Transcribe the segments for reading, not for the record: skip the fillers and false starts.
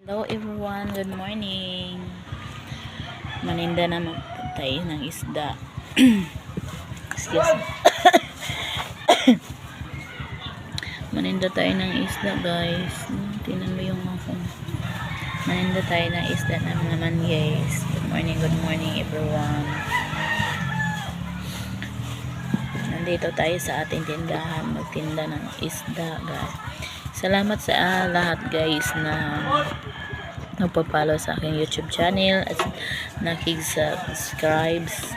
Hello everyone, good morning. Maninda naman po tayo ng isda. Excuse me. Maninda tayo ng isda guys. Tingnan mo yung ako. Maninda tayo ng isda naman guys. Good morning everyone. Nandito tayo sa ating tindahan. Magtinda ng isda guys. Salamat sa lahat guys na nagpa-follow sa aking YouTube channel at nakig-subscribes.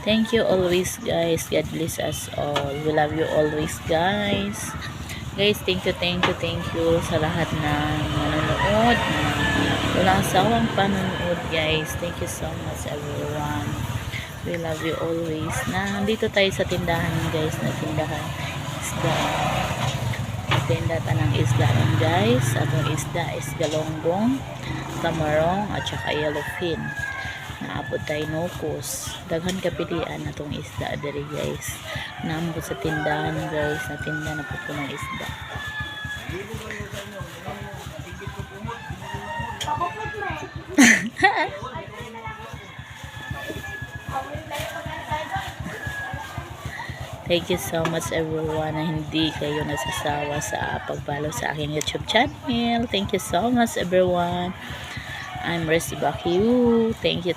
Thank you always guys. God bless us all. We love you always guys. Guys, thank you sa lahat ng nanonood. Walang sawang panonood guys. Thank you so much everyone. We love you always. Nandito tayo sa tindahan guys. Na tindahan isda. Tinda ng isda rin guys. Atong isda is galonggong, tamarong at saka yellowfin. Naabot tayo nukos. Daghan kapilian atong isda diri guys. Naambot sa tindahan guys. Na tinda na po ng isda. Thank you so much everyone na hindi kayo nasasawa sa pag-follow sa aking YouTube channel. Thank you so much everyone. I'm Resi Bakyu. Thank you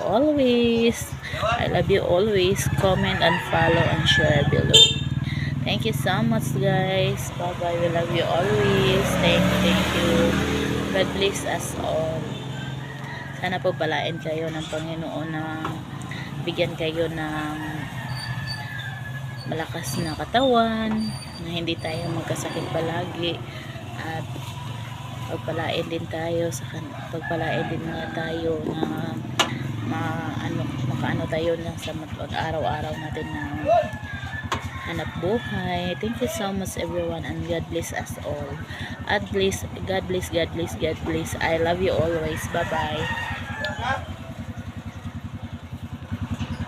always. I love you always. Comment and follow and share below. Thank you so much guys. Bye bye. We love you always. Thank you. God bless us all. Sana po palain kayo ng Panginoon na bigyan kayo ng malakas na katawan, na hindi tayo magkasakit palagi, at pagpalain din tayo pagpalain din na tayo na makaano tayo na sa araw-araw natin na hanap buhay. Thank you so much everyone and God bless us all. God bless. I love you always. Bye bye.